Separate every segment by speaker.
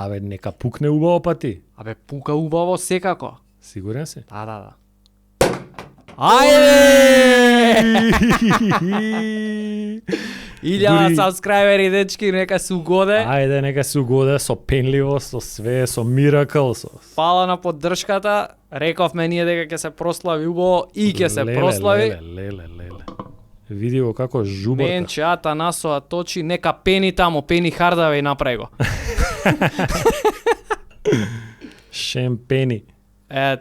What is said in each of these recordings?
Speaker 1: Абе, нека пукне убаво па ти.
Speaker 2: Абе, пука убаво секако.
Speaker 1: Сигурен си?
Speaker 2: Да. Ајде! 1000 сабскрајбери, дечки, нека се угоде.
Speaker 1: Ајде, нека се угоде со пенливо, со све, со миракл, со...
Speaker 2: Фала на поддршката. Рековме ние дека ќе се прослави убаво и ќе се прослави.
Speaker 1: Леле. Види го како жуборка.
Speaker 2: Менче Атанасова точи, нека Пени таму, Пени Хардавеј направи го.
Speaker 1: Шемпени.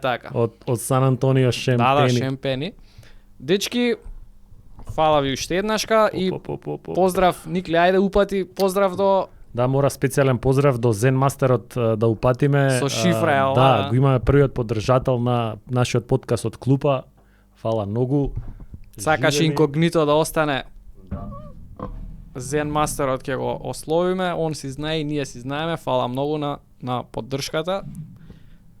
Speaker 2: Така.
Speaker 1: Од Сан Антонио Шемпени.
Speaker 2: Да, Шемпени. Дечки, фала ви уште еднашка и поздрав, Никли, ајде упати поздрав до...
Speaker 1: Да, мора специјален поздрав до Zen Мастерот да упатиме.
Speaker 2: Со шифра, ела?
Speaker 1: Да, го имаме првиот поддржател на нашиот подкаст од Клупа. Фала многу.
Speaker 2: Сакаш инкогнито да остане. Zen Мастерот ќе го ословиме, он си знае и ние си знаеме. Фала многу на поддршката.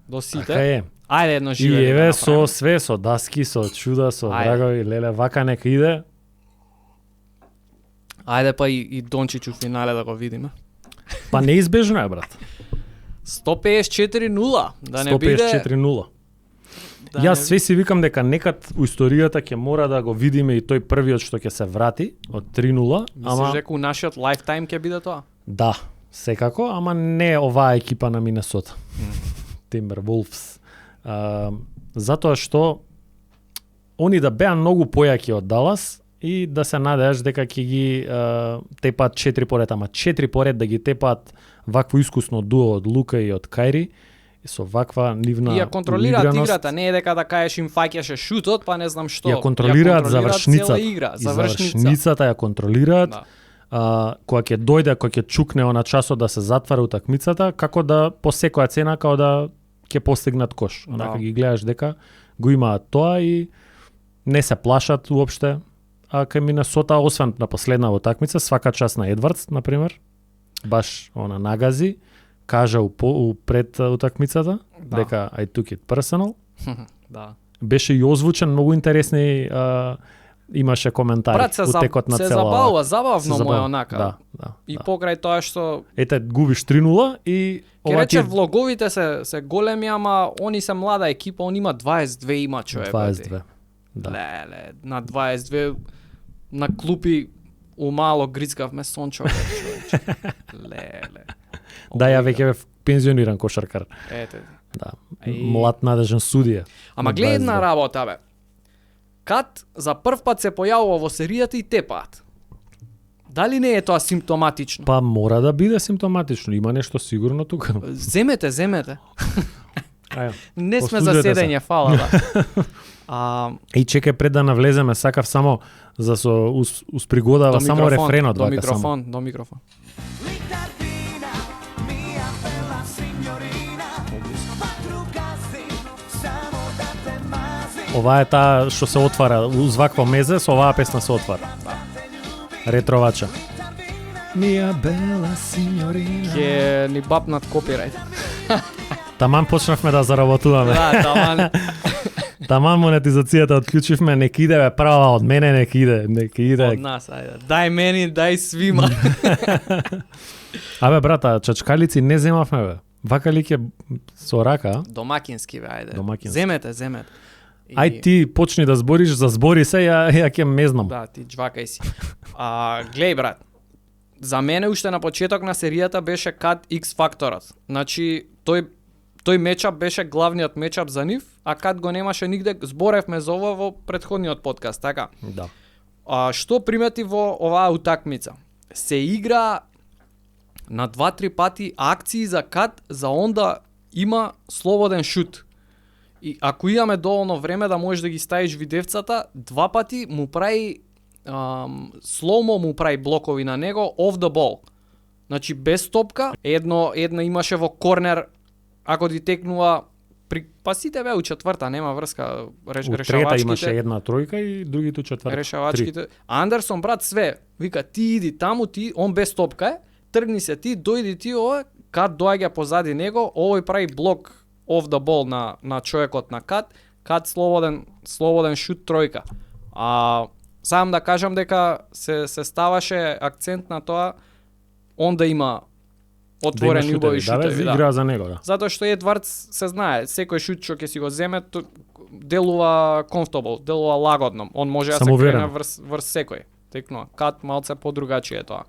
Speaker 2: До сите.
Speaker 1: Така е.
Speaker 2: Ајде едно
Speaker 1: И
Speaker 2: живе.
Speaker 1: еве со све, со даски, со чуда, со драгови, леле, вака нека иде.
Speaker 2: Ајде па и Дончич у финале да го видиме.
Speaker 1: Па неизбежно е, брат.
Speaker 2: 154-0, да не биде...
Speaker 1: 154-0. Јас све си викам дека некад у историјата ќе мора да го видиме и тој првиот што ќе се врати од 3-0.
Speaker 2: Мислиш дека у нашиот лайфтайм ќе биде тоа?
Speaker 1: Да, секако, ама не оваа екипа на Минесота. Timberwolves. Затоа што они да беа многу појаки од Далас и да се надеаш дека ќе ги тепаат 4 поред, ама 4 поред да ги тепаат вакво искусно дуо од Лука и од Кајри, и со ваква нивна
Speaker 2: ја контролираат
Speaker 1: уиграност.
Speaker 2: играта, не е дека да кажеш им фаќаше шутот, па не знам што.
Speaker 1: Ја контролираат завршницата.
Speaker 2: Цела игра,
Speaker 1: Завршницата ја контролираат.
Speaker 2: Да.
Speaker 1: Кога ќе дојде, кога ќе чукне она часот да се затвара утакмицата, како да по секоја цена као да ќе постигнат кош. Онака ги гледаш дека го имаат тоа и не се плашат уопште. А кај Минесота, освен на последна утакмица, свака час на Едвардс, например, баш она нагази, кажа пред утакмицата, дека I took it personal.
Speaker 2: Да.
Speaker 1: Беше и озвучен, многу интересни имаше коментари у текот на цела.
Speaker 2: Забавно му е онака.
Speaker 1: Да.
Speaker 2: И покрај тоа што
Speaker 1: Ете, губиш 3-0 и
Speaker 2: ке рече влоговите се големи, ама они се млада екипа, он има 22 има човек.
Speaker 1: 22. Да.
Speaker 2: Леле, на 22 на клупи умало грицкавме сончо човече. Леле.
Speaker 1: Да, ја веќе бев пензиониран кошаркар.
Speaker 2: Ете.
Speaker 1: Да. Млад надежен судија.
Speaker 2: Ама гледа една работа, бе. Кад за прв пат се појавува во серијата и тепаат. Дали не е тоа симптоматично?
Speaker 1: Па мора да биде симптоматично, има нешто сигурно тука.
Speaker 2: Земете.
Speaker 1: Ајо.
Speaker 2: Не сме за седење, фала, да.
Speaker 1: И чекај пред да навлеземе, сакав само за со успригодава само рефренот
Speaker 2: до
Speaker 1: вака
Speaker 2: микрофон,
Speaker 1: само.
Speaker 2: До микрофон.
Speaker 1: Ова е таа што се отвара уз вакво мезе, со оваа песна се отвара. Ретровача. Мија бела синьорина.
Speaker 2: Ќе ни бапнат копирајт.
Speaker 1: Таман почнавме да заработуваме.
Speaker 2: Да, таман.
Speaker 1: Таман монетизацијата отклучивме, нека иде бе права од мене, нека иде.
Speaker 2: Од нас, ајде. Дај мени, дај свима.
Speaker 1: Абе брата, чачкалици не земавме бе. Вака ли ќе со рака?
Speaker 2: Домакински бе, ајде.
Speaker 1: Домакински.
Speaker 2: Земете.
Speaker 1: Ај ти почни да збориш, за збори се, ја ќе мезнам.
Speaker 2: Да, ти джвакај си. Глеј брат, за мене уште на почеток на серијата беше кад X факторот. Значи, тој мечап беше главниот мечап за нив, а кад го немаше нигде, зборевме за ова во претходниот подкаст, така?
Speaker 1: Да.
Speaker 2: Што примети во оваа утакмица? Се игра на 2-3 пати акции за кад за онда има слободен шут. И ако имаме доволно време да можеш да ги ставиш видевцата, 2 пати му прави слоумо му прави блокови на него off the ball. Значи без топка, едно имаше во корнер, ако ти текнува па сите беа у четврта, нема врска, решавачките.
Speaker 1: У трета имаше една тројка и другите четврта.
Speaker 2: Решавачките. Андерсон брат све, вика ти иди таму, он без топка е, тргни се ти, дојди ти ова, кад доаѓа позади него, овој прави блок off the ball на човекот на кад слободен шут тројка. Сам да кажам дека се ставаше акцент на тоа он да има отворени
Speaker 1: шутери,
Speaker 2: убави шутеви, да.
Speaker 1: игра за него, да.
Speaker 2: Затоа што Едвардс се знае, секој шут што ќе си го земе, делува comfortable, делува лагодно. Он може да се крене врз секој. Текно, Кат малце подругачие е тоа.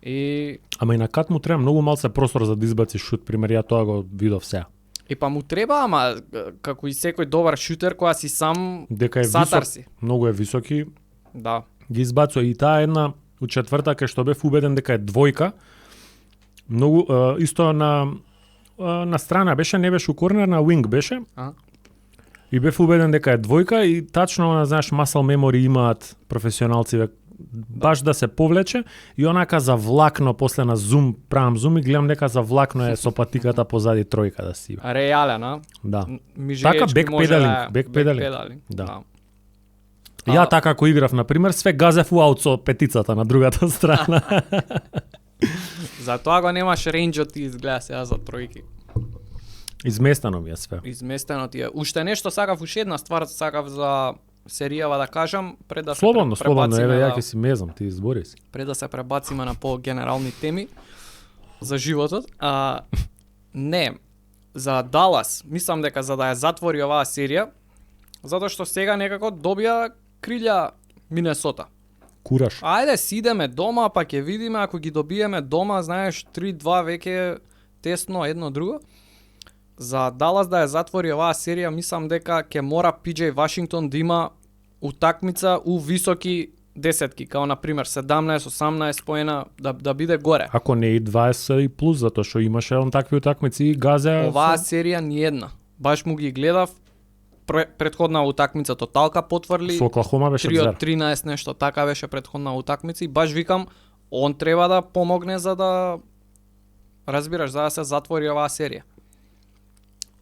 Speaker 2: И
Speaker 1: Ама и на Кат му треба многу малце простор за да избаци шут, пример ја тоа го видов сега.
Speaker 2: И па му треба, ама како и секој добар шутер која си сам
Speaker 1: Дека е
Speaker 2: сатар
Speaker 1: висок,
Speaker 2: си.
Speaker 1: многу е високи,
Speaker 2: Да.
Speaker 1: ги избацува и таа една у четврта кај што бев убеден дека е двојка. Многу исто на страна беше, не беше у корнер, на wing беше. И бев убеден дека е двојка и тачно, знаеш, muscle memory имаат професионалци баш да се повлече и онака за влакно после на зум, правам зум и гледам дека за влакно е со патиката позади тројка да си.
Speaker 2: Реален, а?
Speaker 1: Да.
Speaker 2: Мижеечки
Speaker 1: Така бекпедалинг, Да. Ја така ако играв на пример, све газев у аут со петицата на другата страна.
Speaker 2: Затоа го немаш рейнџот и изгледа сега за тројки.
Speaker 1: Изместено ми е све.
Speaker 2: Изместено ти е. Уште нешто сакав, уште една ствар сакав за серијава да кажам, пред да се
Speaker 1: Слободно,
Speaker 2: пребациме
Speaker 1: еве
Speaker 2: на-
Speaker 1: ја ќе си мезам, ти избори си.
Speaker 2: пред да се пребациме на по-генерални теми за животот. Не, за Далас, мислам дека за да ја затвори оваа серија, затоа што сега некако добија крилја Минесота.
Speaker 1: Кураж.
Speaker 2: Ајде, си идеме дома, па ќе видиме, ако ги добиеме дома, знаеш, 3-2 веќе тесно едно друго. За Далас да ја затвори оваа серија, мислам дека ќе мора PJ Вашингтон да има утакмица у високи десетки, као на пример 17-18 поена, да биде горе.
Speaker 1: Ако не и 20 и плюс, затоа што имаше он такви утакмици и газеа.
Speaker 2: Оваа серија ни една. Баш му ги гледав, предходна утакмица тоталка потврли.
Speaker 1: Со Оклахома беше
Speaker 2: 3
Speaker 1: 0.
Speaker 2: од 13 нешто така беше предходна утакмица и баш викам он треба да помогне за да разбираш за да се затвори оваа серија.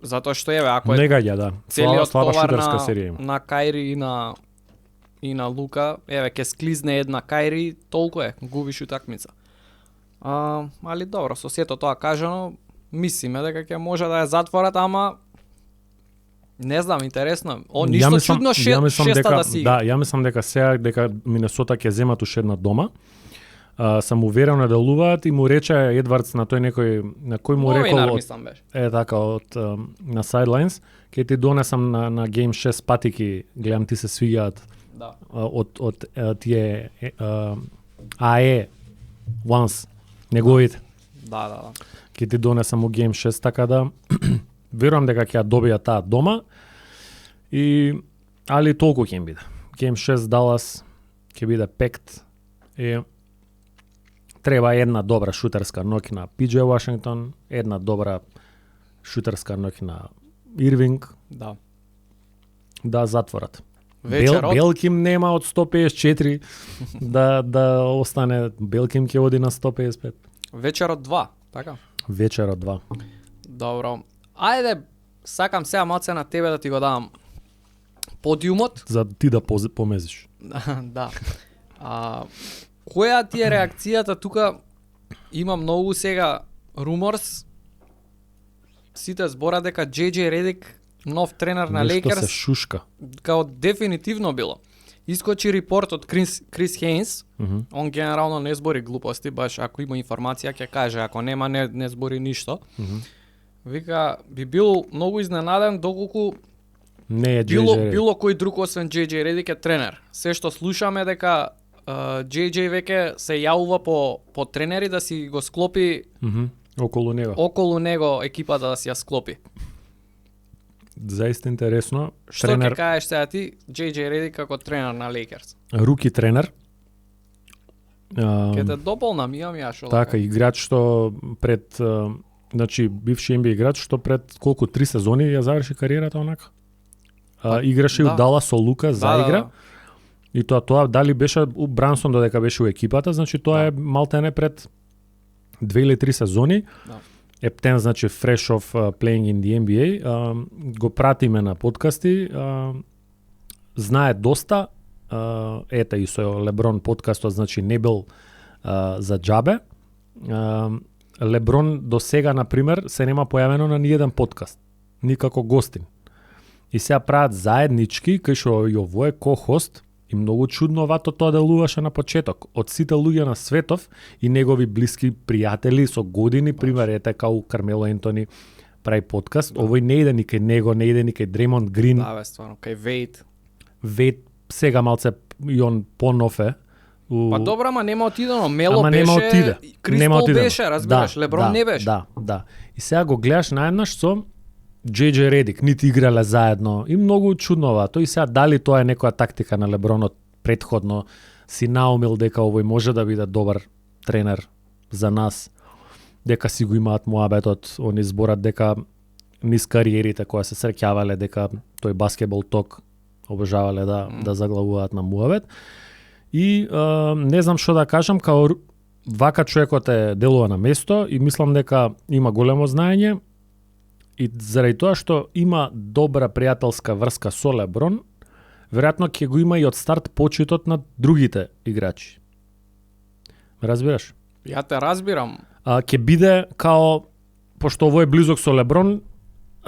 Speaker 2: Затоа што еве ако е
Speaker 1: Не гаѓа, да.
Speaker 2: целиот
Speaker 1: Слаба
Speaker 2: товар
Speaker 1: шутерска серија има.
Speaker 2: на Кајри и на Лука, еве ќе склизне една Кајри, толку е, губиш утакмица. Али добро, со сето тоа кажано, мислиме дека ќе може да ја затворат, ама не знам, интересно. Ништо чудно шеста да си.
Speaker 1: Да, ја мислам дека сега дека Минесота ќе земат уште една дома. Сам уверен да делуваат и му рече Едвардс на тој некој на кој му рекол
Speaker 2: Новинар,
Speaker 1: од,
Speaker 2: мислам беше.
Speaker 1: така од на sidelines, ќе ти донесам на Game 6 патики, гледам ти се свиѓаат
Speaker 2: Да.
Speaker 1: од тие AE once неговите.
Speaker 2: Да.
Speaker 1: Ќе ти донесам у Game 6, така да верувам дека ќе ја добија таа дома. Али толку ќе им биде. Game 6 Далас ќе биде пект и треба една добра шутерска ноќ на PJ Вашингтон, една добра шутерска ноќ на Ирвинг
Speaker 2: Да.
Speaker 1: да затворат.
Speaker 2: Вечерот,
Speaker 1: Белким нема од 154 да остане. Белким ќе оди на 155.
Speaker 2: вечерот 2, така?
Speaker 1: Вечерот 2.
Speaker 2: Добро. Ајде, сакам сега малце на тебе да ти го дам подиумот.
Speaker 1: За ти да помезиш.
Speaker 2: Да. Која ти е реакцијата тука? Има многу сега руморс. Сите збора дека JJ Редик нов тренер на
Speaker 1: Нешто се
Speaker 2: Лейкерс,
Speaker 1: шушка.
Speaker 2: као дефинитивно било. Искочи репорт од Крис Хейнс. Он генерално не збори глупости, баш ако има информација ќе каже, ако нема не збори ништо. Вика, би бил многу изненаден доколку
Speaker 1: Не е
Speaker 2: било
Speaker 1: JJ.
Speaker 2: кој друг освен JJ Редик е тренер. Се што слушаме дека JJ веќе се јавува по тренери да си го склопи
Speaker 1: Околу него.
Speaker 2: околу него екипата да си ја склопи.
Speaker 1: Заиста интересно.
Speaker 2: Што ќе кажеш сега ти JJ Редик како тренер на Лейкерс?
Speaker 1: Руки тренер.
Speaker 2: Ке те дополнам, имам ја шо.
Speaker 1: Така, играч што пред значи бивши NBA играч што пред колку 3 сезони ја заврши кариерата онака. Играше
Speaker 2: да.
Speaker 1: у Далас со Лука, заигра.
Speaker 2: Да.
Speaker 1: И тоа дали беше у Брансон додека беше у екипата, значи тоа е малтене пред 2 или 3 сезони.
Speaker 2: Да.
Speaker 1: Ептен, значи fresh of playing in the NBA. Го пратиме на подкасти. Знае доста. Ета и со Леброн подкастот, значи не бил за џабе. Леброн до сега, например, се нема појавено на ниеден подкаст. Никако гостин. И сега прават заеднички, кај што и ово е ко-хост, И многу чудно вато тоа делуваше на почеток. Од сите луѓе на светов и негови блиски пријатели со години, пример е така у Кармело Ентони прави подкаст, овој не иде ни кај него, не иде ни кај Дремонд Грин.
Speaker 2: Да, бе, стварно, кај Вейт.
Speaker 1: Вейт сега малце и он понов е.
Speaker 2: Па добра, ама нема отидено. Мело
Speaker 1: Ама
Speaker 2: беше,
Speaker 1: нема отиде.
Speaker 2: Кристал беше, разбираш, Леброн не беше.
Speaker 1: Да. И сега го гледаш наеднаш со JJ Редик, нити играле заедно и многу чудно тоа. И сега дали тоа е некоја тактика на Лебронот претходно си наумил дека овој може да биде добар тренер за нас, дека си го имаат муабетот, они зборат дека низ кариерите која се среќавале дека тој баскетбол ток обожавале да заглавуваат на муабет. И не знам што да кажам, као вака човекот е делува на место и мислам дека има големо знаење и заради тоа што има добра пријателска врска со Леброн, веројатно ќе го има и од старт почитот на другите играчи. Разбираш?
Speaker 2: Ја те разбирам.
Speaker 1: Ќе биде као, пошто овој е близок со Леброн,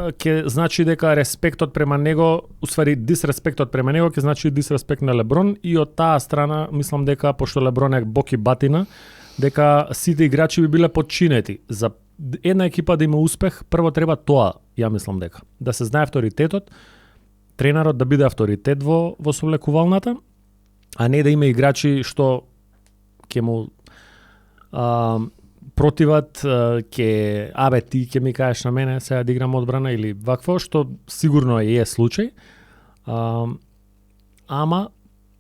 Speaker 1: ќе значи дека респектот према него, усвари дисреспектот према него ќе значи дисреспект на Леброн и од таа страна мислам дека пошто Леброн е бок и батина, дека сите играчи би биле подчинети. За една екипа да има успех, прво треба тоа, ја мислам дека да се знае авторитетот, тренерот да биде авторитет во совлекувалната, а не да има играчи што ќе му противат, ти ќе ми кажеш на мене сега да играм одбрана или вакво, што сигурно е случај. Ама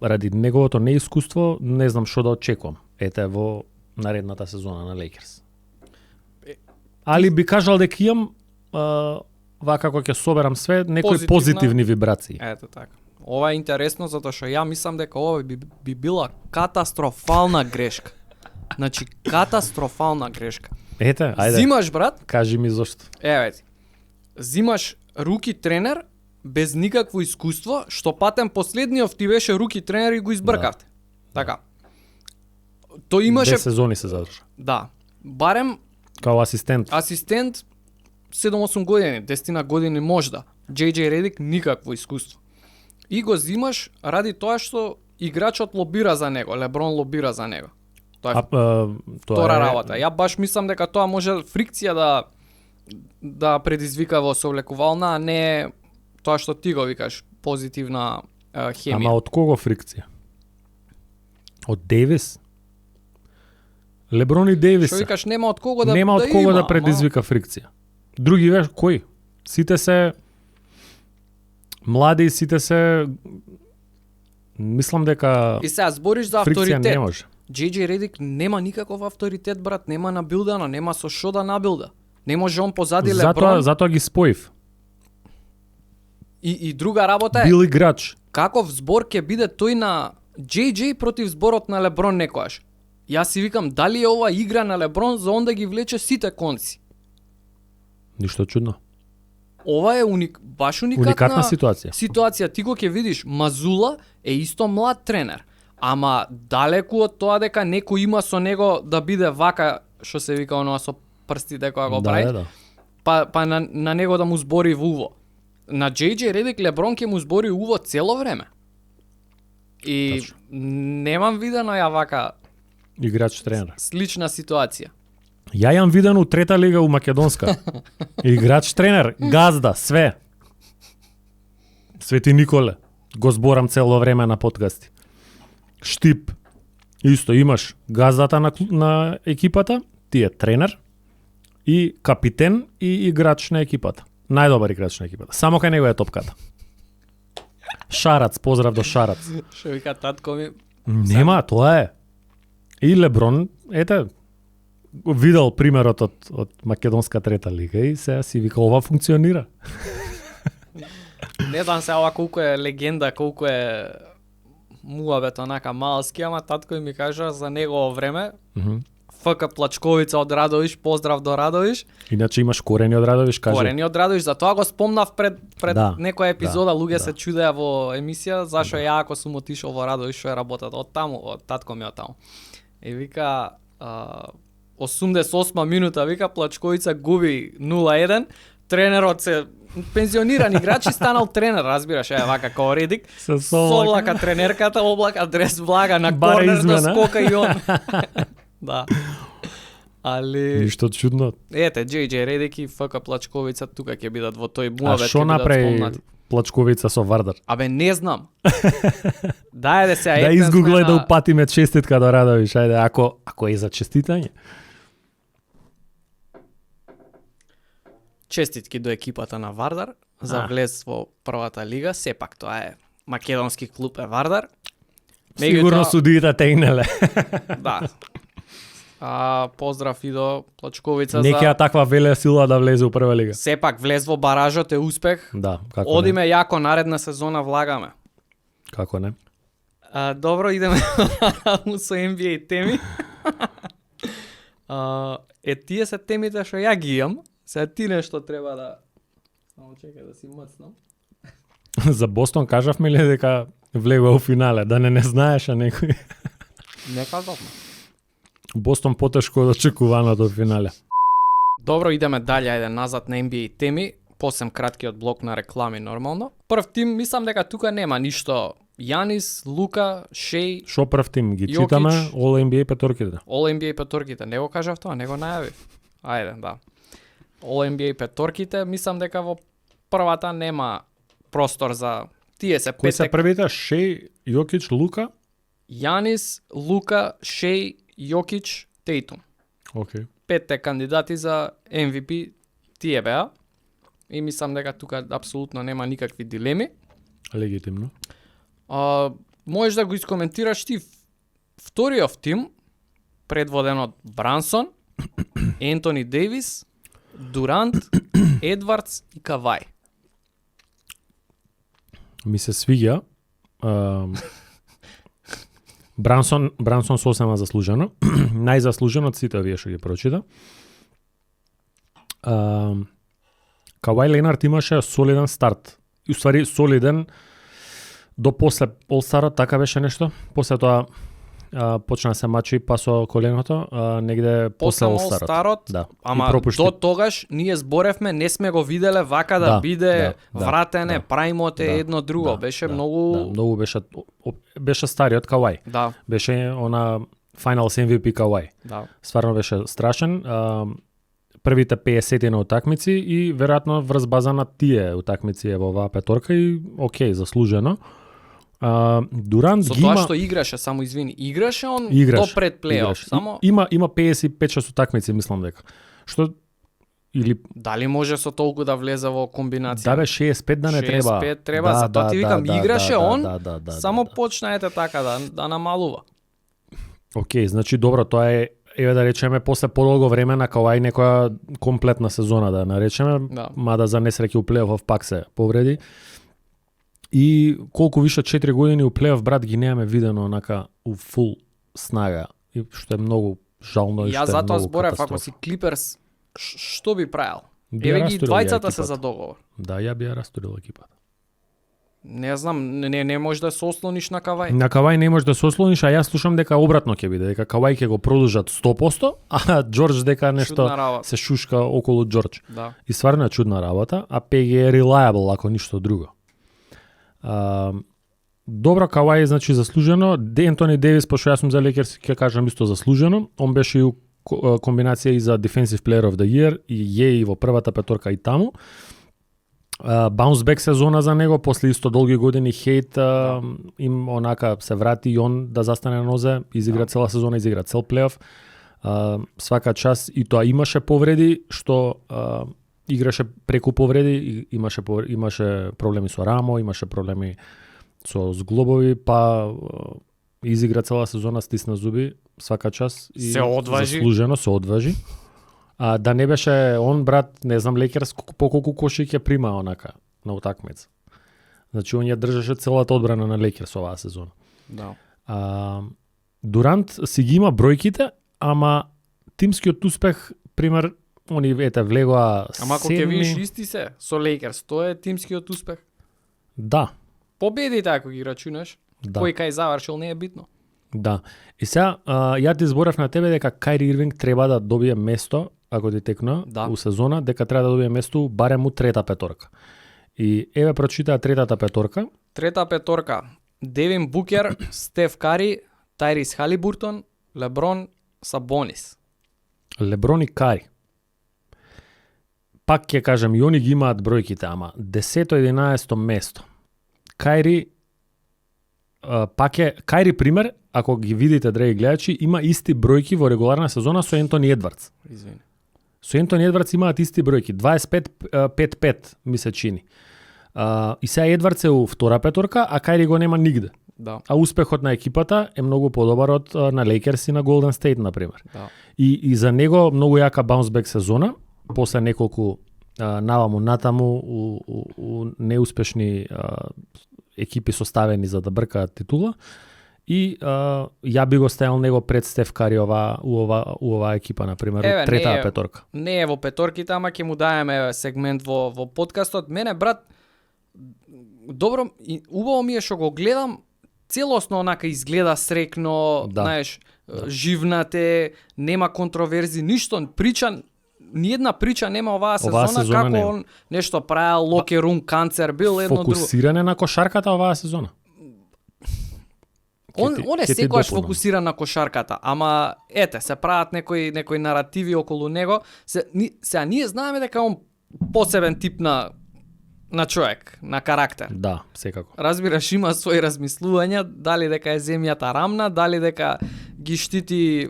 Speaker 1: ради неговото неискуство не знам што да очекувам. Ете во наредната сезона на Лейкерс. Али би кажал дека имам вака кога ќе соберам све некои позитивни вибрации.
Speaker 2: Ето така. Ова е интересно затоа што ја мислам дека ова би била катастрофална грешка. Значи, катастрофална грешка.
Speaker 1: Ете, ајде.
Speaker 2: Зимаш, брат.
Speaker 1: Кажи ми зошто.
Speaker 2: Еве ти. Зимаш руки тренер без никакво искуство, што патем последниот ти беше руки тренер и го избркавте. Да. Така. Тој имаше
Speaker 1: 10 сезони се задржа.
Speaker 2: Да. Барем
Speaker 1: као асистент.
Speaker 2: Асистент 7-8 години, 10 години можда. JJ Редик никакво искуство. И го зимаш ради тоа што играчот лобира за него, Леброн лобира за него. Тоа е втора работа. Ја баш мислам дека тоа може фрикција да предизвика во совлекувална, а не тоа што ти го викаш, позитивна хемија.
Speaker 1: Ама од кого фрикција? Од Дейвис? Леброн и Дейвис.
Speaker 2: Што викаш, нема од кого да
Speaker 1: нема од
Speaker 2: да
Speaker 1: кого
Speaker 2: има,
Speaker 1: да предизвика фрикција. Други веш кои? Сите се млади, сите се мислам дека
Speaker 2: и сега збориш за
Speaker 1: фрикција
Speaker 2: авторитет.
Speaker 1: не може.
Speaker 2: JJ Редик нема никаков авторитет, брат, нема набилдано, нема со шо да набилда. Не може он позади Леброн.
Speaker 1: Затоа ги споив.
Speaker 2: И друга работа е
Speaker 1: бил играч.
Speaker 2: Каков збор ќе биде тој на JJ против зборот на Леброн некојаш. Јас си викам дали е ова игра на Леброн за он да ги влече сите конци.
Speaker 1: Ништо чудно.
Speaker 2: Ова е баш уникатна
Speaker 1: ситуација.
Speaker 2: Ситуација, ти го ќе видиш, Мазула е исто млад тренер, ама далеку од тоа дека некој има со него да биде вака, што се вика оноа со прстите кога го прави.
Speaker 1: Да.
Speaker 2: Па на него да му збори во уво. На JJ Редик Леброн ќе му збори уво цело време. И
Speaker 1: Точно.
Speaker 2: немам видено ја вака
Speaker 1: Играч тренер.
Speaker 2: слична ситуација.
Speaker 1: Ја јам виден у трета лига у Македонска. Играч тренер, газда, све. Свети Николе. Го зборам цело време на подкасти. Штип. Исто имаш газдата на екипата, ти е тренер и капитен и играч на екипата. Најдобар играч на екипата. Само кај него е топката. Шарац, поздрав до Шарац.
Speaker 2: Што вика татко ми?
Speaker 1: Нема, тоа е. И Леброн, ете, видел примерот од Македонска трета лига и сега си вика ова функционира.
Speaker 2: Не знам се ова колку е легенда, колку е муабет онака малски, ама татко ми кажа за негово време. ФК Плачковица од Радовиш, поздрав до Радовиш.
Speaker 1: Иначе имаш корени од Радовиш, кажи.
Speaker 2: Корени од Радовиш, затоа го спомнав пред
Speaker 1: Да,
Speaker 2: некоја епизода, луѓе
Speaker 1: да.
Speaker 2: се чудеа во емисија, зашо ја ако сум отишол во Радовиш, што е работата од таму, од татко ми од таму. И вика 88 минута, вика Плачковица губи 0-1, тренерот се пензиониран играч и станал тренер, разбираш, вака као Редик.
Speaker 1: Со
Speaker 2: облака тренерката, облака дрес влага на
Speaker 1: Бара
Speaker 2: корнер да
Speaker 1: измена.
Speaker 2: скока и он. Да. Али
Speaker 1: Ништо чудно.
Speaker 2: ете JJ Редик и ФК Плачковица тука ќе бидат во тој
Speaker 1: А
Speaker 2: муавет,
Speaker 1: што
Speaker 2: ќе бидат
Speaker 1: направи
Speaker 2: спомнати.
Speaker 1: Плачковица со Вардар?
Speaker 2: Абе не знам. Дајде се
Speaker 1: Да изгуглај да упатиме честитка до Радовиш, ајде, ако е за честитање.
Speaker 2: Честитки до екипата на Вардар за влез во првата лига, сепак тоа е македонски клуб е Вардар.
Speaker 1: Сигурно судиите тегнеле.
Speaker 2: Да. Поздрав и до Плачковица
Speaker 1: Некоја таква веле сила да влезе у прва лига.
Speaker 2: Сепак влез во баражот е успех.
Speaker 1: Да, како
Speaker 2: Одиме јако наредна сезона влагаме.
Speaker 1: не. Како не?
Speaker 2: Добро, идеме со NBA теми. Тие се темите што ја ги имам. Сега ти нешто треба да... Само чекај да си мцнам.
Speaker 1: За Бостон кажавме ли дека влегува у финале, да не знаеше некој?
Speaker 2: Не кажавме.
Speaker 1: Бостон потешко од очекуваното финале.
Speaker 2: Добро, идеме дале, ајде назад на NBA теми. Посем краткиот блок на реклами нормално. Прв тим, мислам дека тука нема ништо. Јанис, Лука, Шеј,
Speaker 1: Шо прв тим ги
Speaker 2: Јокич.
Speaker 1: читаме All NBA петорките.
Speaker 2: All NBA петорките. Не го кажав тоа, не го најавив. Ајде, да. All NBA петорките, мислам дека во првата нема простор за тие се
Speaker 1: Кои се
Speaker 2: петек.
Speaker 1: првите? Шеј, Јокич, Лука?
Speaker 2: Јанис, Лука, Шеј, Јокич, Тейтум.
Speaker 1: Океј.
Speaker 2: Петте кандидати за MVP тие беа. И мислам дека тука апсолутно нема никакви дилеми.
Speaker 1: Легитимно.
Speaker 2: Можеш да го искоментираш ти вториот тим, предводен од Брансон, Ентони Дейвис, Дурант, Едвардс и Кавај.
Speaker 1: Ми се свиѓа. Брансон сосема заслужено. Најзаслужено од сите овие што ги прочита. Кавај Ленард имаше солиден старт. И уствари солиден до после All-Star, така беше нешто. После тоа почна се мачи па со коленото, негде после All-Star.
Speaker 2: All-Старот,
Speaker 1: Да.
Speaker 2: ама
Speaker 1: И пропушти.
Speaker 2: до тогаш ние зборевме, не сме го виделе вака да биде вратене,
Speaker 1: да.
Speaker 2: праймот е едно друго. Беше многу...
Speaker 1: многу беше стариот Кавај.
Speaker 2: Да,
Speaker 1: Беше она Finals MVP Кавај.
Speaker 2: да.
Speaker 1: Стварно беше страшен. Првите 50 на утакмици и веројатно врз база на тие утакмици е во оваа петорка и окей, заслужено. Дурант
Speaker 2: Со
Speaker 1: ги
Speaker 2: тоа
Speaker 1: има
Speaker 2: што играше, само извини, играше он
Speaker 1: Играш,
Speaker 2: до пред плейоф,
Speaker 1: играш.
Speaker 2: само
Speaker 1: Има 55-6 утакмици, мислам дека. Што или
Speaker 2: дали може со толку да влезе во комбинација?
Speaker 1: да бе 65 да не треба.
Speaker 2: 65 треба, затоа ти викам, играше он, само
Speaker 1: да.
Speaker 2: почнаете така да намалува.
Speaker 1: Океј, значи добро, тоа е еве да речеме после подолго време на Кавај некоја комплетна сезона да наречеме,
Speaker 2: Да.
Speaker 1: мада за несреќа у плейоф пак се повреди. И колку више 4 години у плейоф брат ги немаме видено онака у фул снага, и што е многу жално и што
Speaker 2: Ја
Speaker 1: е
Speaker 2: затоа
Speaker 1: многу
Speaker 2: зборев, ако
Speaker 1: катастрофа.
Speaker 2: си Клиперс, што би правил?
Speaker 1: Би ја
Speaker 2: Еве ги
Speaker 1: растурил ја
Speaker 2: двајцата се
Speaker 1: екипата.
Speaker 2: за договор.
Speaker 1: Да, ја би ја растурил екипата.
Speaker 2: Не знам, не може да се ослониш на Кавај.
Speaker 1: На Кавај не можеш да се ослониш, а јас слушам дека обратно ќе биде, дека Кавај ќе го продолжат 100%, а Џорџ дека нешто
Speaker 2: Чудна работа.
Speaker 1: се шушка околу Џорџ.
Speaker 2: Да.
Speaker 1: И стварно е чудна работа, а ПГ е reliable ако ништо друго. Добро, Кавај значи заслужено. Ентони Дейвис, пошто јас сум за Лейкерс, ќе кажам исто заслужено. Он беше и у комбинација и за Defensive Player of the Year и е и во првата петорка и таму. Bounce back сезона за него, после исто долги години хейт, им онака се врати и он да застане на нозе, изигра цела сезона, изигра цел плейоф. Свака час и тоа имаше повреди, што играше преку повреди, имаше проблеми со рамо, имаше проблеми со зглобови, па изигра цела сезона, стисна зуби, свака час и
Speaker 2: Се одважи.
Speaker 1: заслужено се одважи. Да не беше он брат, не знам Лейкерс по колку коши ќе прима онака на утакмица. Значи он ја држеше целата одбрана на Лейкерс оваа сезона.
Speaker 2: Да.
Speaker 1: Дурант си ги има бројките, ама тимскиот успех, пример, они ете влегоа
Speaker 2: Ама ако ќе видиш исти се со Лейкерс, тоа е тимскиот успех.
Speaker 1: Да,
Speaker 2: Победите ако ги рачунаш,
Speaker 1: да.
Speaker 2: кој кај завршил не е битно.
Speaker 1: Да. И сега ја ти зборев на тебе дека Кајри Ирвинг треба да добие место ако ти текна
Speaker 2: Да.
Speaker 1: у сезона, дека треба да добие место барем у трета петорка. И еве прочитаа третата петорка.
Speaker 2: Трета петорка. Девин Букер, Стеф Кари, Тайрис Халибуртон, Леброн, Сабонис.
Speaker 1: Леброн и Кари. Пак ќе кажем, и они ги имаат бројките, ама 10-11 место. Кајри, Кајри пример, ако ги видите, драги гледачи, има исти бројки во регуларна сезона со Ентони Едвардс.
Speaker 2: Извини.
Speaker 1: Со Ентони Едвардс имаат исти бројки, 25-5-5 ми се чини. И сега Едвардс е у втора петорка, а Кајри го нема нигде.
Speaker 2: Да.
Speaker 1: А успехот на екипата е многу подобар од на Лейкерс и на Голден Стейт, например.
Speaker 2: Да.
Speaker 1: И за него многу јака баунсбек сезона, после неколку наваму натаму у неуспешни екипи составени за да бркаат титула. И ја би го ставил него пред Стеф Кари у оваа екипа, например,
Speaker 2: Еве,
Speaker 1: третата петорка.
Speaker 2: Не е во петорките, ама ќе му даеме сегмент во подкастот. Мене, брат, добро, убаво ми е што го гледам, целосно онака изгледа срекно,
Speaker 1: Да.
Speaker 2: знаеш, живнате, нема контроверзи, ништо, ниедна прича нема оваа сезона како
Speaker 1: нема.
Speaker 2: он нешто правил, локерум, канцер, бил едно друго.
Speaker 1: Фокусиране на кошарката оваа сезона.
Speaker 2: Он е
Speaker 1: ќе ти
Speaker 2: секогаш
Speaker 1: допунам.
Speaker 2: фокусиран на кошарката, ама ете, се прават некои наративи околу него. Сега ние знаеме дека он посебен тип на човек, на карактер.
Speaker 1: Да, секако.
Speaker 2: Разбираш, има своји размислувања, дали дека е земјата рамна, дали дека ги штити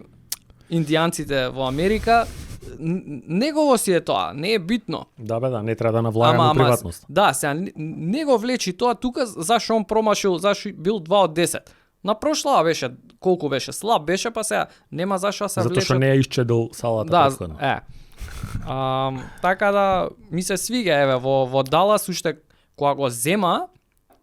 Speaker 2: индијанците во Америка. Негово си е тоа, не е битно.
Speaker 1: Да, бе, да, не треба да навлагаме во приватност.
Speaker 2: Да, сега не го влечи тоа тука, зашо он промашил, зашо бил 2 од 10. На прошлава беше, колку беше, слаб беше, па сега нема зашо да се влече.
Speaker 1: Затоа што не е исчедил салата
Speaker 2: Да,
Speaker 1: претходно.
Speaker 2: така да ми се свига, еве, во Далас уште кога го зема,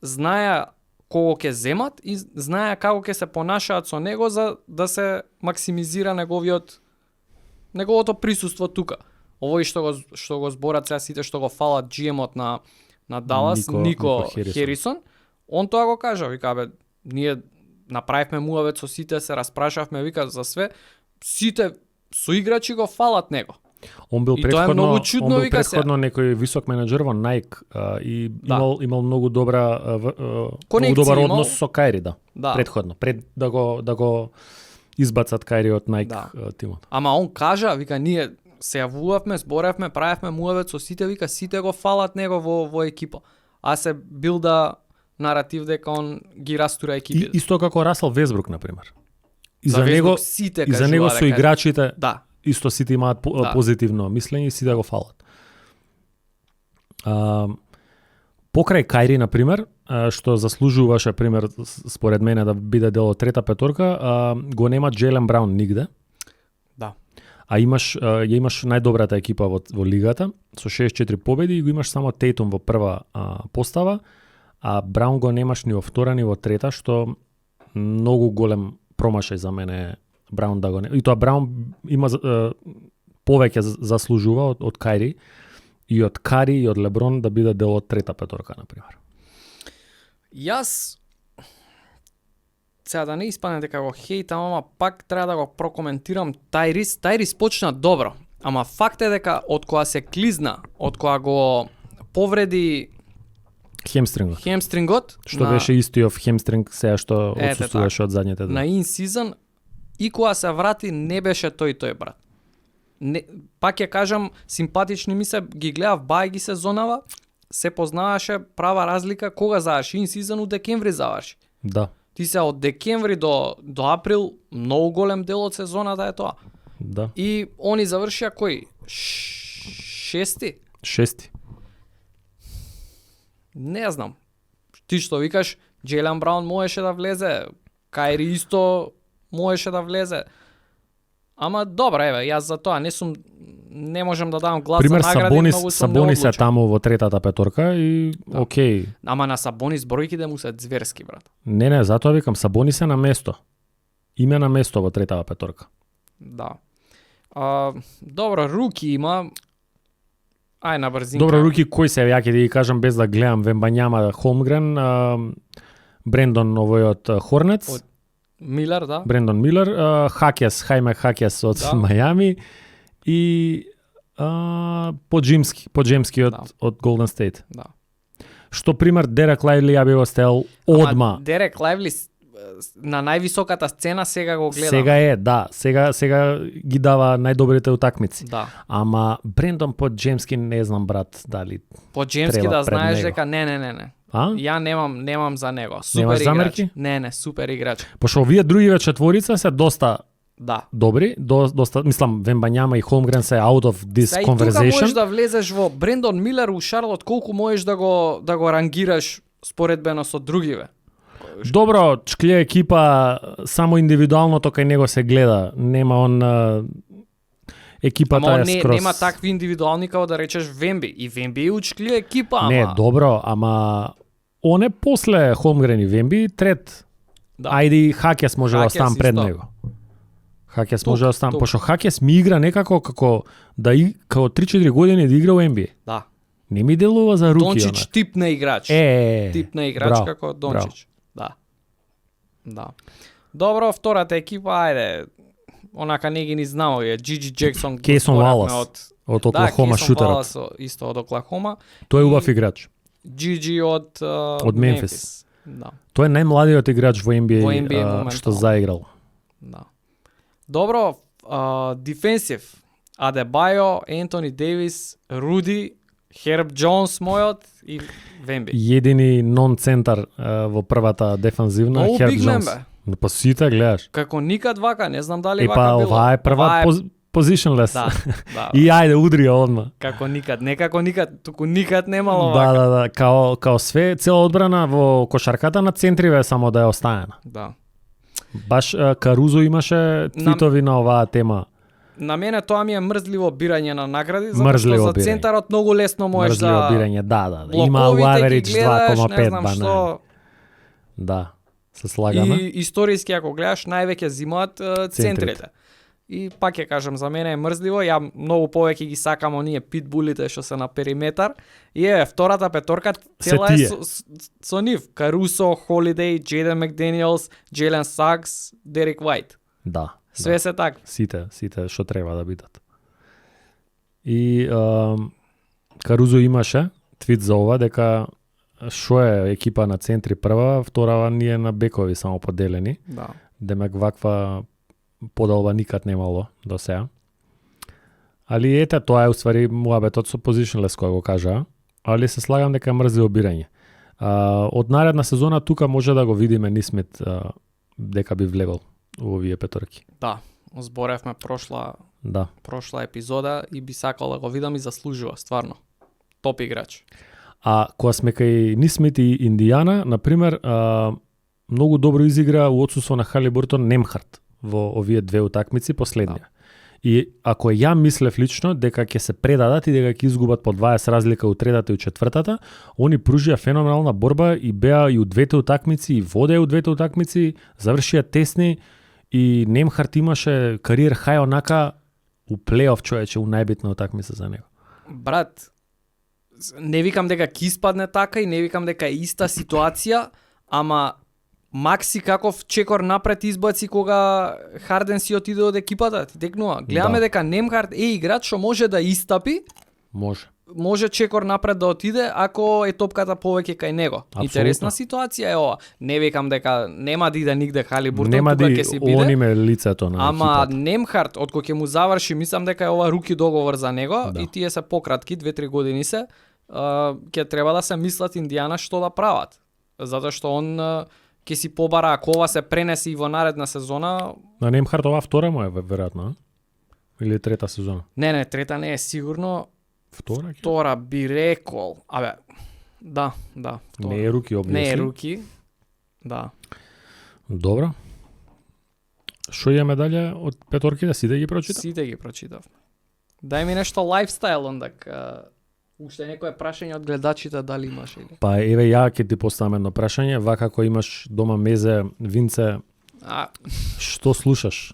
Speaker 2: знаја кого ќе земат и знаја како ќе се понашаат со него за да се максимизира неговото присуство тука. Овој што го зборат сега сите што го фалат GM-от на Далас, Нико Херисон, он тоа го кажа, вика, бе, ние направивме муавет со сите, се распрашавме, вика, за све, сите соиграчи го фалат него.
Speaker 1: Он бил
Speaker 2: И тоа е многу чудно,
Speaker 1: он бил
Speaker 2: вика,
Speaker 1: претходно некој висок менаџер во Nike и имал многу многу добар
Speaker 2: имал.
Speaker 1: однос со Кајри, да.
Speaker 2: Да.
Speaker 1: Претходно, пред да го избацат Кајри од Nike тимот.
Speaker 2: Ама он кажа, вика, ние се јавувавме, зборевме, правевме муавет со сите, вика, сите го фалат него во екипа. А се билда наратив дека он ги растура екипите.
Speaker 1: Исто како Расел Весбрук, например. И
Speaker 2: За Весбрук сите
Speaker 1: и за него со играчите
Speaker 2: да.
Speaker 1: Исто сите имаат позитивно мислење и сите го фалат. Покрај Кајри, например, што заслужуваше, пример, според мене да биде дел од трета петорка, го нема Джейлен Браун нигде.
Speaker 2: Да.
Speaker 1: А имаш најдобрата екипа во лигата со 64 победи и го имаш само Тейтум во прва постава, а Браун го немаш ни во втора ни во трета, што многу голем промашај за мене Браун да го не. И тоа Браун има повеќе заслужува од Кајри и од Кари и од Леброн да биде дел од трета петорка, например.
Speaker 2: Јас сега да не испадне дека го хейтам, ама пак треба да го прокоментирам Тайрис. Тайрис почна добро, ама факт е дека од кога се клизна, од кога го повреди хемстрингот,
Speaker 1: што беше истиот хемстринг сега што отсуствуваше од задните
Speaker 2: на in-season, и кога се врати не беше тој брат. Не, пак ќе кажам, симпатични ми се, ги гледав бај ги сезонава, се познаваше права разлика кога заврши in-season, у декември заврши.
Speaker 1: Да.
Speaker 2: Ти се од декември до април, многу голем дел од сезоната е тоа.
Speaker 1: Да.
Speaker 2: И они завршија кој? Шести? Не знам. Ти што викаш, Джейлен Браун можеше да влезе, Кајри исто можеше да влезе. Ама добро, еве, јас за тоа не можам да дам глас
Speaker 1: пример,
Speaker 2: за награди, многу сум
Speaker 1: Сабонис е
Speaker 2: неодлучен.
Speaker 1: таму во третата петорка и окей.
Speaker 2: Ама на Сабонис бројките му се зверски, брат.
Speaker 1: Не, затоа викам, Сабонис е на место. Име на место во третата петорка.
Speaker 2: Да. Добро, руки има. Ај на брзинка.
Speaker 1: Добро, руки кој се, ја ќе да ги кажам без да гледам, Вембањама Холмгрен, Брендон овој од Хорнетс.
Speaker 2: Милер, да.
Speaker 1: Брендон Милер, Хайме Хакес од Мајами и поджемски од Golden State.
Speaker 2: Да.
Speaker 1: Што пример Дерек Лайвли ја би го стел одма.
Speaker 2: Ама Дерек Лайвли на највисоката сцена сега го гледам.
Speaker 1: Сега е, да. Сега ги дава најдобрите утакмици.
Speaker 2: Да.
Speaker 1: Ама Брендон Поджемски не знам брат дали
Speaker 2: Поджемски
Speaker 1: треба
Speaker 2: да
Speaker 1: пред
Speaker 2: знаеш
Speaker 1: него.
Speaker 2: дека не.
Speaker 1: А?
Speaker 2: Ја немам за него. Супер
Speaker 1: Немаш
Speaker 2: играч.
Speaker 1: замерки?
Speaker 2: Не, супер играч.
Speaker 1: Пошто овие другиве четворица се доста
Speaker 2: Да.
Speaker 1: добри, доста, мислам, Вембањама и Холмгрен се out of this
Speaker 2: Са и тука
Speaker 1: conversation.
Speaker 2: можеш да влезеш во Брендон Милер у Шарлот, колку можеш да го рангираш споредбено со другиве.
Speaker 1: Добро, чкле екипа само индивидуалното кај него се гледа. Нема он екипата
Speaker 2: Ама
Speaker 1: е
Speaker 2: он
Speaker 1: скроз.
Speaker 2: нема такви индивидуални као да речеш Вемби. И Вемби е учкли екипа, ама.
Speaker 1: Не, добро, ама он е после Холмгрен и Вемби трет.
Speaker 2: Да.
Speaker 1: Ајде Хакес може да
Speaker 2: Хакес
Speaker 1: остан пред
Speaker 2: исто.
Speaker 1: него. Хакес
Speaker 2: Тук,
Speaker 1: може да остан,
Speaker 2: тук.
Speaker 1: пошто Хакес ми игра некако како да како 3-4 години да игра во NBA.
Speaker 2: Да.
Speaker 1: Не ми делува за руки.
Speaker 2: Дончич тип на играч. Тип на играч
Speaker 1: браво,
Speaker 2: како Дончич. Да. Добро, втората екипа, ајде. Онака не ги ни знамо е Джиджи Джексон.
Speaker 1: Кейсон Валас од Оклахома
Speaker 2: Кейсон
Speaker 1: шутерот.
Speaker 2: Валас исто од Оклахома.
Speaker 1: Тој е
Speaker 2: И-
Speaker 1: убав играч.
Speaker 2: Джиджи од
Speaker 1: Мемфис.
Speaker 2: Да.
Speaker 1: Тој е најмладиот играч во NBA,
Speaker 2: Во NBA моментално.
Speaker 1: што заиграл.
Speaker 2: Да. Добро, дефенсив. Адебајо, Ентони Дейвис, Руди, Херб Джонс мојот и Вемби.
Speaker 1: Едини нон-центар во првата дефанзивна,
Speaker 2: Многу
Speaker 1: Херб
Speaker 2: big man,
Speaker 1: Джонс.
Speaker 2: бе.
Speaker 1: Па сите гледаш.
Speaker 2: Како никад вака, не знам дали
Speaker 1: Епа,
Speaker 2: вака било.
Speaker 1: ова е прва позишнлес.
Speaker 2: Да, да.
Speaker 1: И ајде, удри ја одма.
Speaker 2: Како никад, не како никад, туку никад немало
Speaker 1: Да,
Speaker 2: вака.
Speaker 1: да, као све, цела одбрана во кошарката на центриве само да е оставена.
Speaker 2: Да.
Speaker 1: Баш Карузо имаше твитови на оваа тема.
Speaker 2: На мене тоа ми е мрзливо бирање на награди, затоа што
Speaker 1: Мрзливо
Speaker 2: за
Speaker 1: бирање.
Speaker 2: центарот многу лесно можеш
Speaker 1: Мрзливо
Speaker 2: да
Speaker 1: бирање, да. Има
Speaker 2: блоковите ги
Speaker 1: average
Speaker 2: гледаш, не
Speaker 1: 2,5,
Speaker 2: знам
Speaker 1: ба
Speaker 2: што.
Speaker 1: не. Да, се слагаме.
Speaker 2: И историски ако гледаш највеќе зимаат центрите. И пак ќе кажам, за мене е мрзливо, ја многу повеќе ги сакам оние питбулите што се на периметар. И втората петорка цела е
Speaker 1: тие.
Speaker 2: со нив. Карусо, Холидей, Джейден Макдениелс, Джейлен Сакс, Дерек Вајт.
Speaker 1: Да.
Speaker 2: Све се така.
Speaker 1: Сите што треба да бидат. И Карузо имаше твит за ова дека што е екипа на центри прва, вторава ние на бекови само поделени.
Speaker 2: Да.
Speaker 1: Демек ваква поделба никад немало до сега. Али ете, тоа е уствари муабетот со positionless кој го кажа, али се слагам дека мрзи обирање. Од наредна сезона тука може да го видиме Нисмит дека би влегол во овие петорки.
Speaker 2: Да. Зборевме
Speaker 1: Да.
Speaker 2: прошла епизода и би сакал да го видам и заслужува, стварно. Топ играч.
Speaker 1: А кога сме кај Нисмит и Индијана, например, многу добро изигра у отсуство на Халибуртон Немхарт во овие две утакмици последнија. И ако ја мислев лично дека ќе се предадат и дека ќе изгубат по 20 разлика у третата и у четвртата, они пружија феноменална борба и беа и у двете утакмици, и водеа у двете утакмици, завршија тесни и Немхарт имаше кариер хај онака у плейоф човече, у најбитна утакмица за него.
Speaker 2: Брат, не викам дека ќе испадне така и не викам дека е иста ситуација, ама Макси каков чекор напред избаци кога Харден си отиде од екипата, ти текнува. Гледаме дека Немхарт е играч што може да истапи, може чекор напред да отиде ако е топката повеќе кај него.
Speaker 1: Апсолутно.
Speaker 2: Интересна ситуација е ова. Не викам дека нема да иде нигде Халибуртон,
Speaker 1: Нема
Speaker 2: тука
Speaker 1: да
Speaker 2: ќе се биде.
Speaker 1: ониме лицето на
Speaker 2: Ама
Speaker 1: екипата.
Speaker 2: Немхарт, од кој ќе му заврши, мислам дека е ова руки договор за него
Speaker 1: Да.
Speaker 2: и тие се пократки, 2-3 години се, ќе треба да се мислат Индијана што да прават. Затоа што он ќе си побара, ако ова се пренеси и во наредна сезона.
Speaker 1: На Немхарт ова втора му е веројатно, или трета сезона?
Speaker 2: Не, трета не е сигурно.
Speaker 1: Втора?
Speaker 2: Втора би рекол. Абе, да, втора.
Speaker 1: Не е руки, обвисли.
Speaker 2: Не е руки. Да.
Speaker 1: Добро. Што имаме дале од петорките, сите ги прочитав?
Speaker 2: Сите ги прочитав. Дај ми нешто лайфстайл ондак. Уште некое прашање од гледачите дали имаш или?
Speaker 1: Па еве ја ќе ти поставам едно прашање, вака ако имаш дома мезе, винце, што слушаш?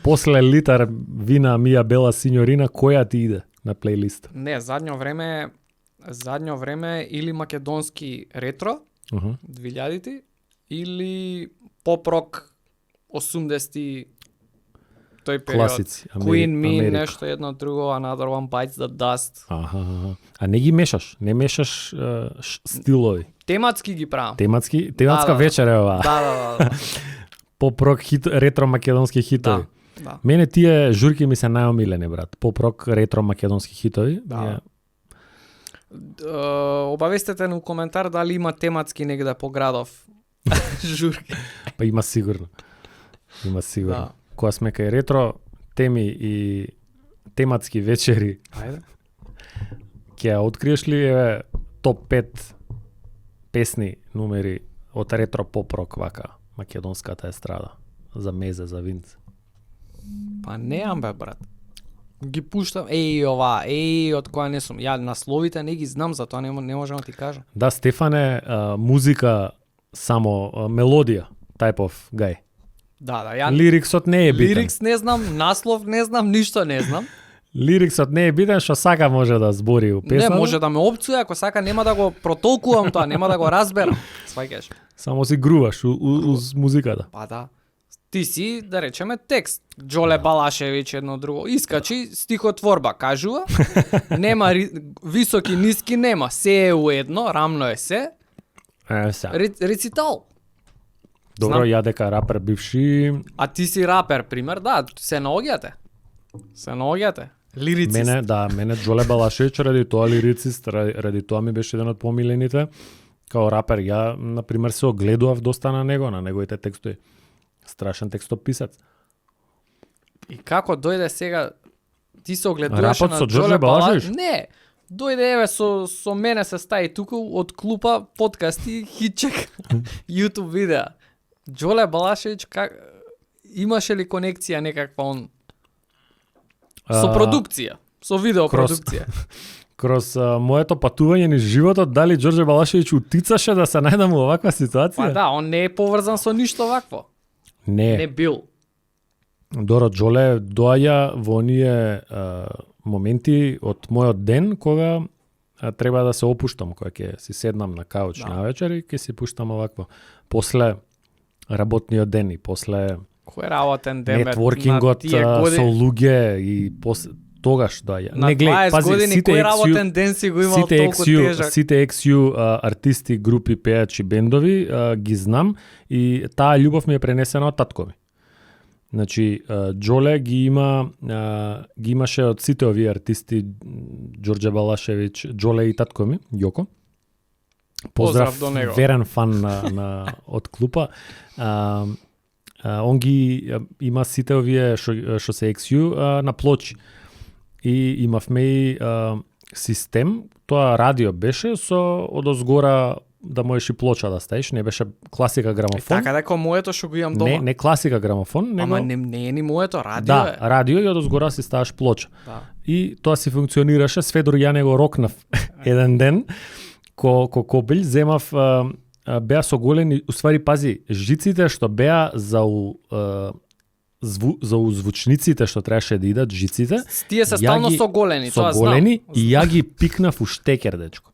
Speaker 1: После литар вина Мија Бела Синьорина, која ти иде на плейлист?
Speaker 2: Не, задњо време или македонски ретро, 2000-ти, или поп-рок 80-ти, тој период.
Speaker 1: Класици.
Speaker 2: Queen, Me,
Speaker 1: Америка.
Speaker 2: нешто едно друго, Another One Bites the Dust.
Speaker 1: Аха. А не ги мешаш, не мешаш стилови.
Speaker 2: Тематски ги правам.
Speaker 1: Тематска
Speaker 2: Да.
Speaker 1: вечер е ова.
Speaker 2: Да.
Speaker 1: Поп-рок хит, ретро македонски хитови.
Speaker 2: Да.
Speaker 1: Мене тие журки ми се најомилени, брат. Поп-рок, ретро македонски хитови.
Speaker 2: Да. Обавестете на коментар дали има тематски негде по градов журки.
Speaker 1: Па има сигурно. Има сигурно.
Speaker 2: Да.
Speaker 1: Кога сме кај ретро теми и тематски вечери,
Speaker 2: Ајде.
Speaker 1: ќе ја откриеш ли топ 5 песни, номери од ретро поп-рок вака македонската естрада за мезе, за винц?
Speaker 2: Па неам бе, брат. Ги пуштам, од која не сум. Ја насловите не ги знам, затоа не можам да ти кажам.
Speaker 1: Да, Стефане, музика само мелодија, type of guy.
Speaker 2: Да, ја
Speaker 1: Лириксот не е битен.
Speaker 2: лирикс не знам, наслов не знам, ништо не знам.
Speaker 1: Лириксот не е битен, што сака може да збори у песната.
Speaker 2: Не, може да ме опцуе, ако сака нема да го протолкувам тоа, нема да го разберам. Сваќаш?
Speaker 1: Само си груваш уз музиката.
Speaker 2: Па да. Ти си, да речеме, текст. Джоле Балашевиќ, едно друго. Искачи, стихотворба, кажува. Нема високи, ниски, нема. Се е уедно, рамно е се. Рецитал.
Speaker 1: Добро,
Speaker 2: Знам.
Speaker 1: ја дека рапер бивши,
Speaker 2: А ти си рапер, пример, да, се наоѓате. Се наоѓате. Лирицист.
Speaker 1: мене Джоле Балашевиќ ради тоа лирицист, ради тоа ми беше еден од помилените. Као рапер, ја, например, се огледував доста на него, на неговите текстови. Страшен текстописац.
Speaker 2: И како дојде сега, ти се огледуваше
Speaker 1: Рапот
Speaker 2: на
Speaker 1: со Ѓорđe
Speaker 2: Джоле
Speaker 1: Балашевиќ?
Speaker 2: Не, дојде еве со мене се стаи тука од клупа подкасти, хитчек, YouTube видеа. Джоле Балашевиќ, имаше ли конекција некаква он со продукција, со видеопродукција?
Speaker 1: Кроз моето патување низ животот, дали Ѓорđe Балашевиќ утицаше да се најдам во оваква ситуација?
Speaker 2: Па да, он не е поврзан со ништо вакво. Не бил.
Speaker 1: Доро, Джоле доаѓа во оние моменти од мојот ден кога треба да се опуштам, кога ќе си седнам на кауч навечер и ќе си пуштам овакво. После работниот ден и после
Speaker 2: Кој работен ден бе,
Speaker 1: нетворкингот
Speaker 2: на тие години?
Speaker 1: со луѓе и после тогаш доаѓа.
Speaker 2: На 20 години кој работен ден си го имал толку тежак?
Speaker 1: Сите XU артисти, групи, пејачи, бендови ги знам и таа љубов ми е пренесена од татко ми. Значи, Джоле ги имаше од сите овие артисти, Ѓорđe Балашевиќ, Джоле и татко ми, Јоко.
Speaker 2: Поздрав до него.
Speaker 1: Верен фан од клупа. Он ги има сите овие што се XU на плочи. И имавме и систем, тоа радио беше со одозгора да можеш и плоча да ставиш, не беше класика грамофон.
Speaker 2: Така дека моето што го имам дома.
Speaker 1: Не класика грамофон, него
Speaker 2: Ама не е ни моето, радио
Speaker 1: да,
Speaker 2: е.
Speaker 1: радио и одозгора си ставаш плоча.
Speaker 2: Да.
Speaker 1: И тоа си функционираше, сведор ја не го рокнав еден ден, ко кобил земав беа соголени, уствари пази, жиците што беа за звучниците што требаше да идат жиците.
Speaker 2: Тие се стално соголени, тоа знам.
Speaker 1: Соголени и ја ги пикнав у штекер, дечко.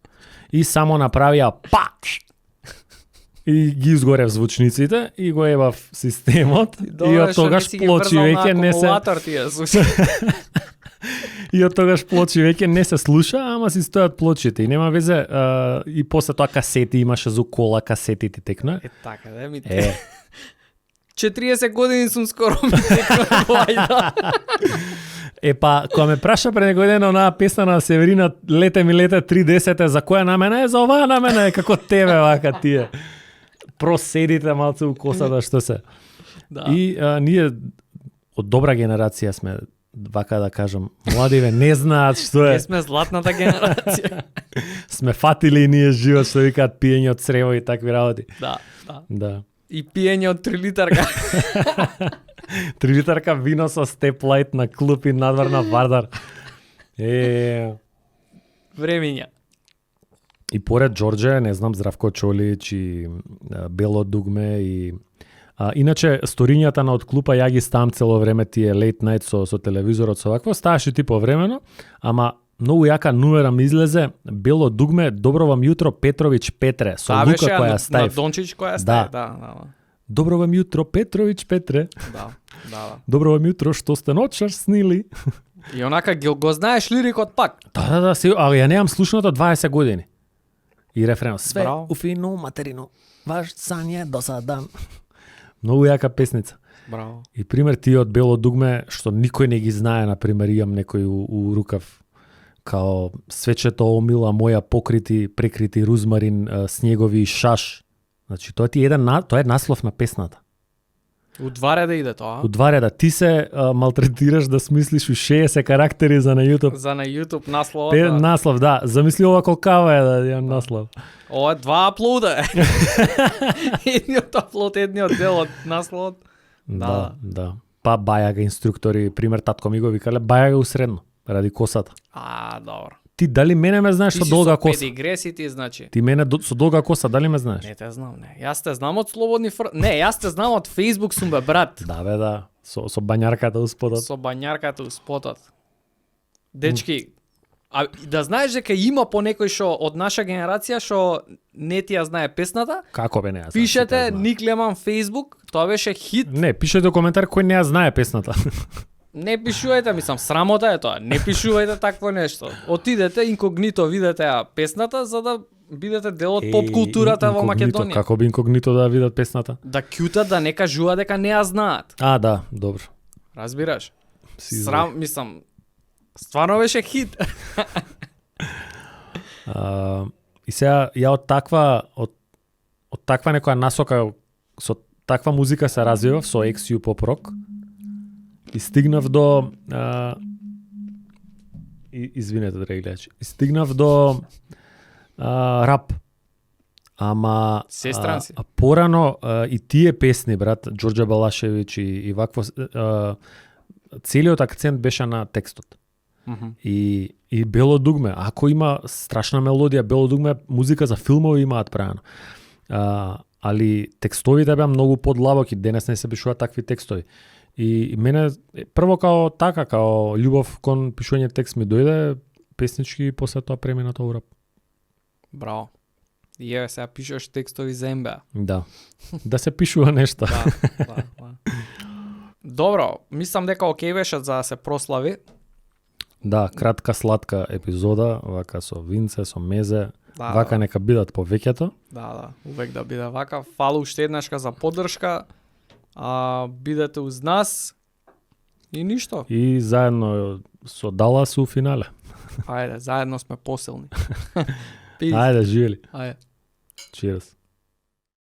Speaker 1: И само направија пак. И ги изгорев звучниците и го ебав системот и од тогаш плочи веќе не се И од тогаш плочи веќе не се слуша, ама си стојат плочите и нема везе и после тоа касети имаше за кола, касетите текна.
Speaker 2: Е така, да ми 40 години сум скоро ми текна ајда.
Speaker 1: Па, кога ме праша пред него ден онаа песна на Северина Лете ми лете 310 за која намена е, за оваа намена е, како тебе вака тие. Проседите малце у косата што се.
Speaker 2: Да.
Speaker 1: И ние од добра генерација сме, вака да кажам, младиве не знаат што е.
Speaker 2: Ние сме златната генерација.
Speaker 1: Сме фатили и ние живот, што викаат пиење од црево и такви работи. Да.
Speaker 2: И пиење од 3 литарка.
Speaker 1: 3 литарка вино со степ лайт на клуб и надвор на Вардар.
Speaker 2: Времиња.
Speaker 1: И поред Ѓорđe, не знам, Здравко Чолич и Бело дугме и иначе сторињата на од клупа ја ги ставам цело време тие late night со телевизорот со вакво, ставаше ти повремено, ама многу јака numera ми излезе, Бело дугме, добро вам јутро Петровиќ Петре, со Лука која
Speaker 2: на
Speaker 1: ставив.
Speaker 2: Дончич која ставив, да.
Speaker 1: Добро вам јутро, Петрович Петре.
Speaker 2: Да.
Speaker 1: Добро вам јутро, што сте ночаш снили?
Speaker 2: И онака го знаеш лирикот пак.
Speaker 1: Да, али ја немам слушнато 20 години. И рефренот. Све
Speaker 2: Браво.
Speaker 1: у фину материну, ваш сан е досадан. Многу јака песница.
Speaker 2: Браво.
Speaker 1: И пример тие од Бело дугме, што никој не ги знае, на пример, имам некој у рукав, као свечето омила моја покрити, прекрити рузмарин, снегови шаш. Значи, тоа тоа е наслов на песната.
Speaker 2: У два реда иде тоа.
Speaker 1: У два реда. Ти се малтретираш да смислиш у 60 карактери за на YouTube.
Speaker 2: За на YouTube наслов.
Speaker 1: Наслов, да. Замисли ова колкава е да имам наслов.
Speaker 2: Ова е 2 аплоуда. Едниот аплод, едниот дел од насловот.
Speaker 1: Да. Па бајага инструктори, пример татко ми го викале, бајага усредно, ради косата.
Speaker 2: Добро.
Speaker 1: Ти дали мене ме знаеш со долга коса?
Speaker 2: Ти си со педигресити, значи.
Speaker 1: Ти мене со долга коса, дали ме знаеш?
Speaker 2: Не те знам, не. Јас те знам од слободни Не, јас те знам од Facebook сум бе, брат.
Speaker 1: Да. Со бањарката успотот.
Speaker 2: Со бањарката успотот. Дечки, а да знаеш дека има по некој што од наша генерација што не ти ја знае песната?
Speaker 1: Како бе не ја?
Speaker 2: Пишете Ник Леман Facebook, тоа беше хит.
Speaker 1: Не, пишете коментар кој не ја знае песната.
Speaker 2: Не пишувајте, мислам, срамота е тоа. Не пишувајте такво нешто. Отидете инкогнито, видете ја песната за да бидете дел од поп културата во Македонија.
Speaker 1: Како би инкогнито да видат песната?
Speaker 2: Да кјутат, да не кажува дека не ја знаат.
Speaker 1: Да, добро.
Speaker 2: Разбираш? Мислам, стварно беше хит.
Speaker 1: И сега ја од таква некоја насока, со таква музика се развивав, со XU поп рок. И стигнав до извинете, драги гледачи. И стигнав до рап. Ама
Speaker 2: Сестранси.
Speaker 1: Порано и тие песни, брат, Ѓорѓе Балашевиќ и вакво целиот акцент беше на текстот. И Бело дугме, ако има страшна мелодија, Бело дугме музика за филмови имаат правено. Али текстовите беа многу подлабоки, денес не се пишуваат такви текстови. И мене прво као љубов кон пишување текст ми дојде песнички и после тоа премина тоа урап.
Speaker 2: Браво. И еве сега пишеш текстови за МБА.
Speaker 1: Да. Да се пишува нешто.
Speaker 2: Да. Добро, мислам дека окей беше за да се прослави.
Speaker 1: Да, кратка сладка епизода, вака со винце, со мезе. Вака нека бидат повеќето.
Speaker 2: Да, увек да биде вака. Фала уште еднашка за поддршка. Бидете уз нас и ништо.
Speaker 1: И заедно со Далас у финале.
Speaker 2: Ајде, заедно сме посилни.
Speaker 1: Ајде, живели.
Speaker 2: Ајде.
Speaker 1: Cheers.